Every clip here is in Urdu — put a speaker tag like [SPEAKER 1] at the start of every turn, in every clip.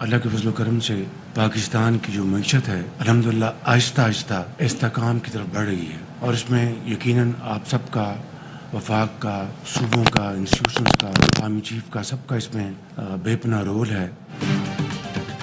[SPEAKER 1] اللہ کے فضل و کرم سے پاکستان کی جو معیشت ہے الحمدللہ آہستہ آہستہ استحکام کی طرف بڑھ رہی ہے، اور اس میں یقیناً آپ سب کا، وفاق کا، صوبوں کا، انسٹیٹیوشنز کا، آرمی چیف کا، سب کا اس میں بے پناہ رول ہے۔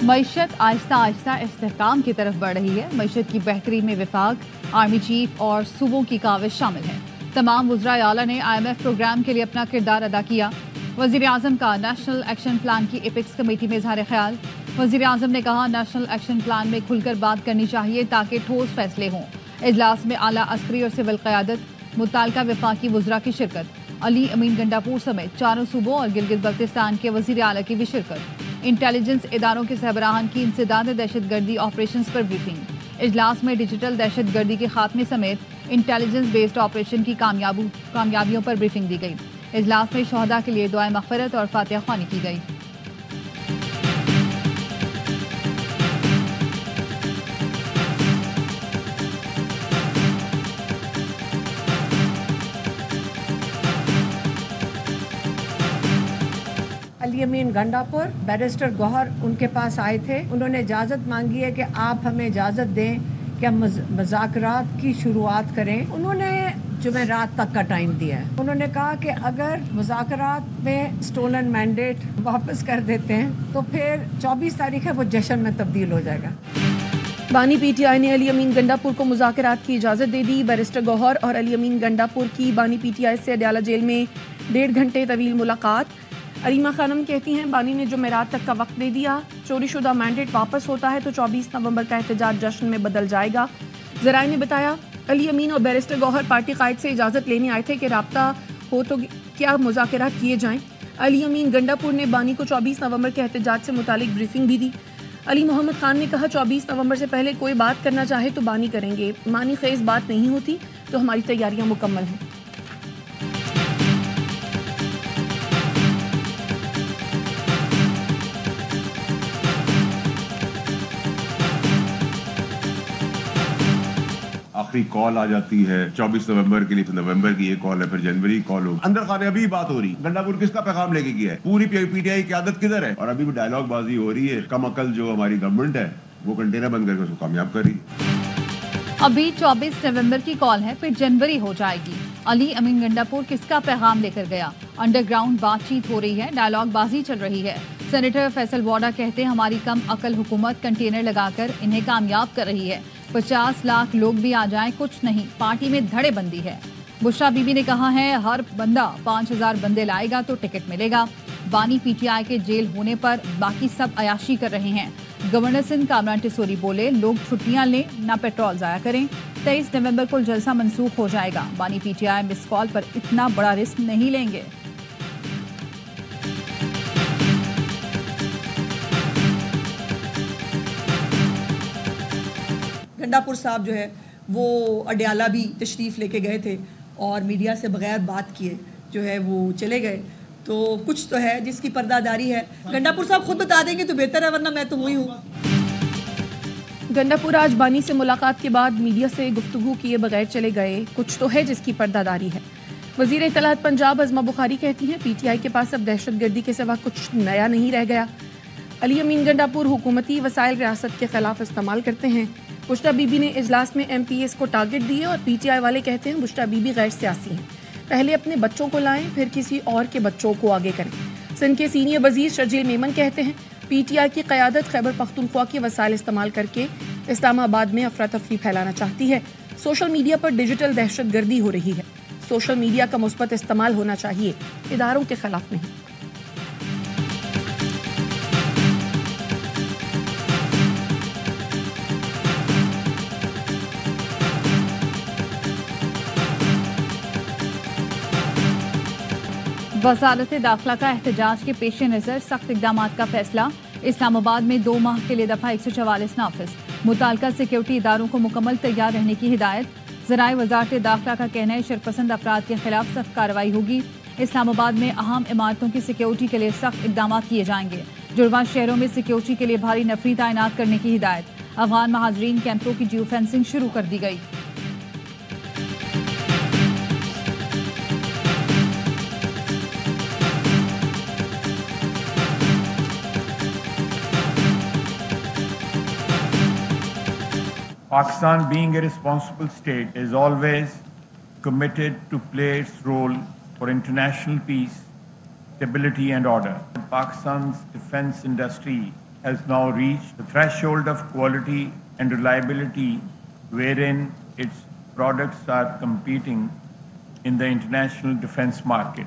[SPEAKER 2] معیشت آہستہ آہستہ استحکام کی طرف بڑھ رہی ہے۔ معیشت کی بہتری میں وفاق، آرمی چیف اور صوبوں کی کاوش شامل ہے۔ تمام وزراء اعلیٰ نے IMF پروگرام کے لیے اپنا کردار ادا کیا۔ وزیر اعظم کا نیشنل ایکشن پلان کی ایپیکس کمیٹی میں اظہار خیال۔ وزیر اعظم نے کہا نیشنل ایکشن پلان میں کھل کر بات کرنی چاہیے تاکہ ٹھوس فیصلے ہوں۔ اجلاس میں اعلیٰ عسکری اور سول قیادت، متعلقہ وفاقی وزراء کی شرکت۔ علی امین گنڈاپور سمیت چاروں صوبوں اور گلگت بلتستان کے وزیر اعلیٰ کی بھی شرکت۔ انٹیلیجنس اداروں کے سربراہان کی انسداد دہشت گردی آپریشنز پر بریفنگ۔ اجلاس میں ڈیجیٹل دہشت گردی کے خاتمے سمیت انٹیلیجنس بیسڈ آپریشن کی کامیابیوں پر بریفنگ دی گئی۔ اجلاس میں شہداء کے لیے دعائے مغفرت اور فاتحہ خوانی کی گئی۔
[SPEAKER 3] علی امین گنڈاپور، بیرسٹر گوہر ان کے پاس آئے تھے۔ انہوں نے اجازت مانگی ہے کہ آپ ہمیں اجازت دیں کہ ہم مذاکرات کی شروعات کریں۔ انہوں نے جمعرات تک کا ٹائم دیا ہے۔ انہوں نے کہا کہ اگر مذاکرات میں سٹولن مینڈیٹ واپس کر دیتے ہیں تو پھر 24 تاریخ ہے وہ جشن میں تبدیل ہو جائے گا۔
[SPEAKER 4] بانی PTI نے علی امین گنڈاپور کو مذاکرات کی اجازت دے دی۔ بیرسٹر گوہر اور علی امین گنڈاپور کی بانی PTI سے اڈیالہ جیل میں 1.5 گھنٹے طویل ملاقات۔ علیمہ خانم کہتی ہیں بانی نے جمعرات تک کا وقت دے دیا، چوری شدہ مینڈیٹ واپس ہوتا ہے تو 24 نومبر کا احتجاج جشن میں بدل جائے گا۔ ذرائع نے بتایا علی امین اور بیرسٹر گوہر پارٹی قائد سے اجازت لینے آئے تھے کہ رابطہ ہو تو کیا مذاکرات کیے جائیں۔ علی امین گنڈاپور نے بانی کو 24 نومبر کے احتجاج سے متعلق بریفنگ بھی دی۔ علی محمد خان نے کہا 24 نومبر سے پہلے کوئی بات کرنا چاہے تو بانی کریں گے، معنی خیز بات نہیں ہوتی تو ہماری تیاریاں مکمل ہیں۔
[SPEAKER 5] آخری کال آ جاتی ہے 24 نومبر کے لیے، پھر نومبر کی یہ کال ہے، پھر جنوری کال ہوگی۔ اندر خانے ابھی بات ہو رہی، گنڈاپور کس کا پیغام لے کے گیا ہے، پوری PTI قیادت کدھر ہے، اور ابھی بھی ڈائلاگ بازی ہو رہی ہے۔ کم عقل جو ہماری گورنمنٹ ہے وہ کنٹینر بند کر کے اس کو کامیاب کر رہی ہے۔
[SPEAKER 2] ابھی 24 نومبر کی کال ہے، پھر جنوری ہو جائے گی۔ علی امین گنڈاپور کس کا پیغام لے کر گیا؟ انڈر گراؤنڈ بات چیت ہو رہی ہے، ڈائلاگ بازی چل رہی ہے۔ سینیٹر فیصل واڈا کہتے ہیں ہماری کم عقل حکومت کنٹینر لگا کر انہیں کامیاب کر رہی ہے، 50 لاکھ لوگ بھی آ جائیں کچھ نہیں، پارٹی میں دھڑے بندی ہے۔ بشرا بی بی نے کہا ہے ہر بندہ 5000 بندے لائے گا تو ٹکٹ ملے گا۔ بانی PTI کے جیل ہونے پر باقی سب عیاشی کر رہے ہیں۔ گورنر سندھ کامران ٹیسوری بولے لوگ چھٹیاں لیں نہ پیٹرول ضائع کریں، 23 نومبر کو جلسہ منسوخ ہو جائے گا۔ بانی PTI مس کال پر اتنا بڑا رسک نہیں لیں گے۔
[SPEAKER 6] گنڈاپور صاحب جو ہے وہ اڈیالہ بھی تشریف لے کے گئے تھے اور میڈیا سے بغیر بات کیے جو ہے وہ چلے گئے، تو کچھ تو ہے جس کی پردہ داری ہے۔ گنڈاپور صاحب خود بتا دیں گے تو بہتر ہے، ورنہ میں تو وہی ہوں۔
[SPEAKER 4] گنڈاپور آج بانی سے ملاقات کے بعد میڈیا سے گفتگو کیے بغیر چلے گئے، کچھ تو ہے جس کی پردہ داری ہے۔ وزیر اطلاعات پنجاب عظمہ بخاری کہتی ہیں PTI کے پاس اب دہشت گردی کے سوا کچھ نیا نہیں رہ گیا۔ علی امین گنڈاپور حکومتی وسائل ریاست کے خلاف استعمال کرتے ہیں۔ بشرا بی بی نے اجلاس میں MPs کو ٹارگٹ دیے اور PTI والے کہتے ہیں بشرا بی بی غیر سیاسی ہیں، پہلے اپنے بچوں کو لائیں پھر کسی اور کے بچوں کو آگے کریں۔ سندھ کے سینئر وزیر شرجیل میمن کہتے ہیں PTI کی قیادت خیبر پختونخوا کے وسائل استعمال کر کے اسلام آباد میں افراتفری پھیلانا چاہتی ہے۔ سوشل میڈیا پر ڈیجیٹل دہشت گردی ہو رہی ہے، سوشل میڈیا کا مثبت استعمال ہونا چاہیے، اداروں کے خلاف نہیں۔
[SPEAKER 2] وزارت داخلہ کا احتجاج کے پیش نظر سخت اقدامات کا فیصلہ۔ اسلام آباد میں 2 ماہ کے لیے دفعہ 144 نافذ، متعلقہ سیکیورٹی اداروں کو مکمل تیار رہنے کی ہدایت۔ ذرائع وزارت داخلہ کا کہنا ہے شرپسند افراد کے خلاف سخت کارروائی ہوگی۔ اسلام آباد میں اہم عمارتوں کی سیکیورٹی کے لیے سخت اقدامات کیے جائیں گے۔ جڑواں شہروں میں سیکیورٹی کے لیے بھاری نفری تعینات کرنے کی ہدایت۔ افغان مہاجرین کیمپوں کی جیو فینسنگ شروع کر دی گئی۔
[SPEAKER 7] Pakistan, being a responsible state, is always committed to play its role for international peace, stability and order. Pakistan's defense industry has now reached the threshold of quality and reliability wherein its products are competing in the international defense market.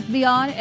[SPEAKER 2] FBR,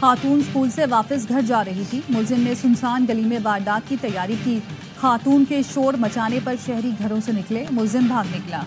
[SPEAKER 2] خاتون اسکول سے واپس گھر جا رہی تھی. ملزم نے سنسان گلی میں واردات کی تیاری کی. خاتون کے شور مچانے پر شہری گھروں سے نکلے. ملزم بھاگ نکلا.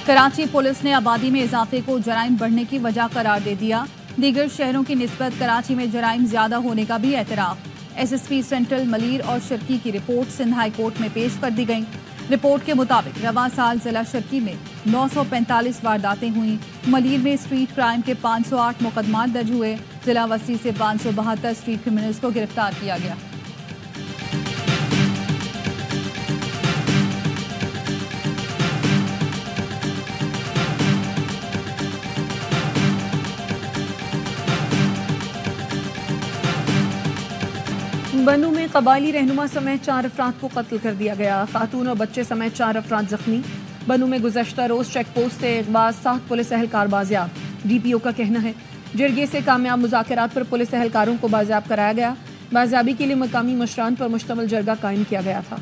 [SPEAKER 2] کراچی پولیس نے آبادی میں اضافے کو جرائم بڑھنے کی وجہ قرار دے دیا. دیگر شہروں کی نسبت کراچی میں جرائم زیادہ ہونے کا بھی اعتراف. S S P central Malir اور شرکی کی رپورٹ سندھ ہائی کورٹ میں پیش کر دی گئیں. رپورٹ کے مطابق رواں سال ضلع شرکی میں 945 وارداتیں ہوئیں. ملیر میں اسٹریٹ کرائم کے 508 مقدمات درج ہوئے. ضلع وسطی سے 572 اسٹریٹ کرمنلز کو گرفتار کیا گیا.
[SPEAKER 4] بنو میں قبائلی رہنما سمیت 4 افراد کو قتل کر دیا گیا. خاتون اور بچے سمیت 4 افراد زخمی. بنو میں گزشتہ روز چیک پوسٹ سے اغواز 7 پولیس اہلکار بازیاب. ڈی پی او کا کہنا ہے جرگے سے کامیاب مذاکرات پر پولیس اہلکاروں کو بازیاب کرایا گیا. بازیابی کے لیے مقامی مشران پر مشتمل جرگہ قائم کیا گیا تھا.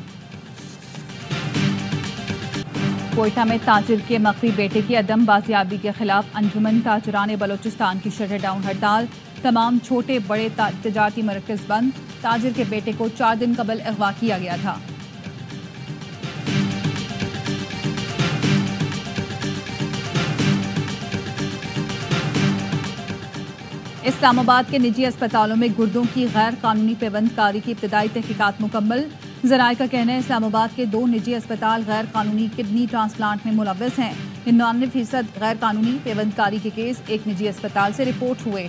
[SPEAKER 2] کوئٹہ میں تاجر کے مخفی بیٹے کی عدم بازیابی کے خلاف انجمن تاجران بلوچستان کی شٹر ڈاؤن ہڑتال. تمام چھوٹے بڑے تجارتی مراکز بند. تاجر کے بیٹے کو 4 دن قبل اغوا کیا گیا تھا. اسلام آباد کے نجی اسپتالوں میں گردوں کی غیر قانونی پیوند کاری کی ابتدائی تحقیقات مکمل. ذرائع کا کہنا ہے اسلام آباد کے 2 نجی اسپتال غیر قانونی کڈنی ٹرانسپلانٹ میں ملوث ہیں. 99% غیر قانونی پیوند کاری کے کیس ایک نجی اسپتال سے رپورٹ ہوئے.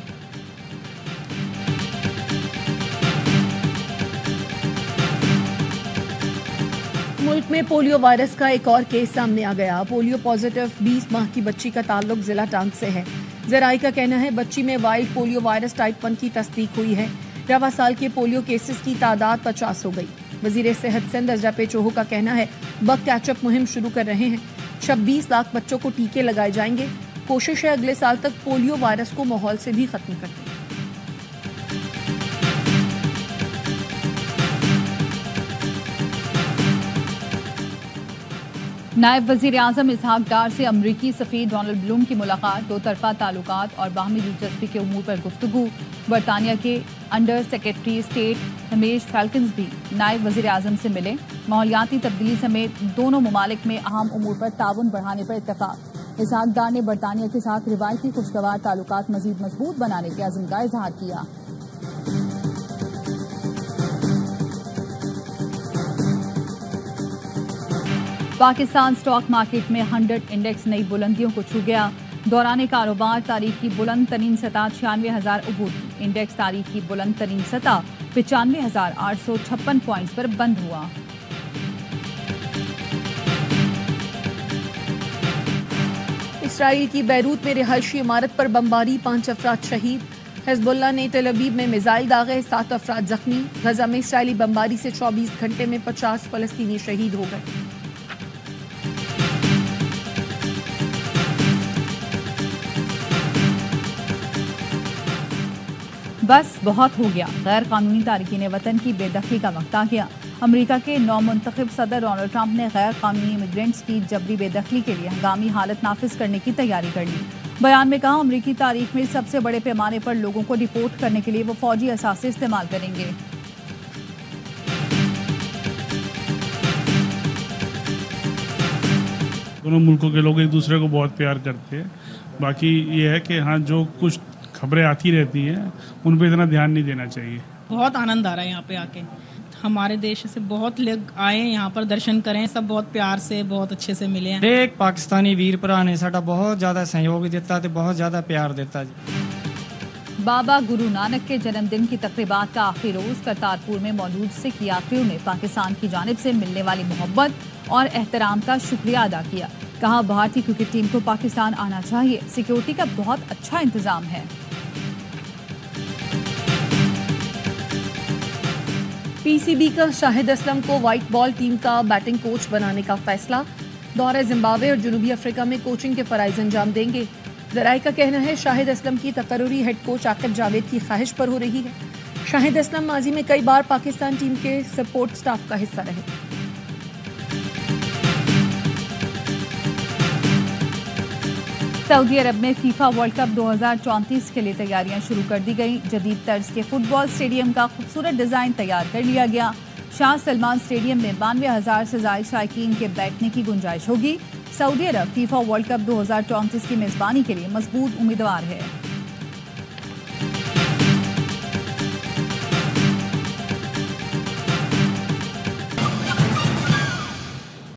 [SPEAKER 4] ملک میں پولیو وائرس کا ایک اور کیس سامنے آ گیا. پولیو پازیٹیو 20 ماہ کی بچی کا تعلق ضلع ٹانک سے ہے. ذرائع کا کہنا ہے بچی میں وائلڈ پولیو وائرس ٹائپ 1 کی تصدیق ہوئی ہے. رواں سال کے پولیو کیسز کی تعداد 50 ہو گئی. وزیر صحت سندھ ازرا چوہو کا کہنا ہے بگ کیچ اپ مہم شروع کر رہے ہیں. 26 لاکھ بچوں کو ٹیکے لگائے جائیں گے. کوشش ہے اگلے سال تک پولیو وائرس کو ماحول سے بھی ختم کر دیں.
[SPEAKER 2] نائب وزیر اعظم اسحاق ڈار سے امریکی سفیر ڈونلڈ بلوم کی ملاقات. 2 طرفہ تعلقات اور باہمی دلچسپی کے امور پر گفتگو. برطانیہ کے انڈر سیکرٹری اسٹیٹ ہمیش فیلکنز بھی نائب وزیر اعظم سے ملے. ماحولیاتی تبدیلی سمیت دونوں ممالک میں اہم امور پر تعاون بڑھانے پر اتفاق. اسحاق ڈار نے برطانیہ کے ساتھ روایتی خوشگوار تعلقات مزید مضبوط بنانے کے عزم کا اظہار کیا. پاکستان سٹاک مارکیٹ میں 100 انڈیکس نئی بلندیوں کو چھو گیا. دوران کاروبار تاریخ کی بلند ترین سطح 96,000 عبور کی. انڈیکس تاریخ کی بلند ترین سطح 95,856 پوائنٹس پر بند ہوا.
[SPEAKER 4] اسرائیل کی بیروت میں رہائشی عمارت پر بمباری. 5 افراد شہید. حزب اللہ نے تل ابیب میں میزائل داغے. 7 افراد زخمی. غزہ میں اسرائیلی بمباری سے 24 گھنٹے میں 50 فلسطینی شہید ہو گئے.
[SPEAKER 2] بس بہت ہو گیا. غیر قانونی تارکین وطن کی بے دخلی کا وقت آ گیا. امریکہ کے نومنتخب صدر ڈونلڈ ٹرمپ نے غیر قانونی امیگرینٹس کی جبری بے دخلی کے لیے ہنگامی حالت نافذ کرنے کی تیاری کر لی. بیان میں کہا امریکی تاریخ میں سب سے بڑے پیمانے پر لوگوں کو ڈیپورٹ کرنے کے لیے وہ فوجی اثاثے استعمال کریں گے.
[SPEAKER 8] دونوں ملکوں کے لوگ ایک دوسرے کو بہت پیار کرتے ہیں. باقی یہ ہے کہ ہاں جو کچھ خبریں آتی رہتی ہیں ان پہ اتنا دھیان نہیں دینا چاہیے.
[SPEAKER 9] بہت آنند آ رہا ہے یہاں پہ آ کے. ہمارے دیش سے بہت لوگ آئے یہاں پر درشن کریں. سب بہت پیار سے بہت اچھے سے ملے ہیں.
[SPEAKER 10] ایک پاکستانی ویر بھرا نے ساڈا بہت زیادہ سہیوگ دیتا تے بہت زیادہ پیار دیتا.
[SPEAKER 2] بابا گرو نانک کے جنم دن کی تقریبات کا آخری روز کرتارپور میں موجود سکھ یاتریوں نے پاکستان کی جانب سے ملنے والی محبت اور احترام کا شکریہ ادا کیا. کہا بھارتی کرکٹ ٹیم کو پاکستان آنا چاہیے. سیکیورٹی کا بہت اچھا انتظام ہے.
[SPEAKER 4] پی سی بی کا شاہد اسلم کو وائٹ بال ٹیم کا بیٹنگ کوچ بنانے کا فیصلہ. دورہ زمبابوے اور جنوبی افریقہ میں کوچنگ کے فرائض انجام دیں گے. ذرائع کا کہنا ہے شاہد اسلم کی تقرری ہیڈ کوچ عاقب جاوید کی خواہش پر ہو رہی ہے. شاہد اسلم ماضی میں کئی بار پاکستان ٹیم کے سپورٹ سٹاف کا حصہ رہے.
[SPEAKER 2] سعودی عرب میں فیفا ورلڈ کپ 2034 کے لیے تیاریاں شروع کر دی گئیں. جدید طرز کے فٹ بال اسٹیڈیم کا خوبصورت ڈیزائن تیار کر لیا گیا. شاہ سلمان اسٹیڈیم میں 92,000 سے زائد شائقین کے بیٹھنے کی گنجائش ہوگی. سعودی عرب فیفا ورلڈ کپ 2034 کی میزبانی کے لیے مضبوط امیدوار ہے.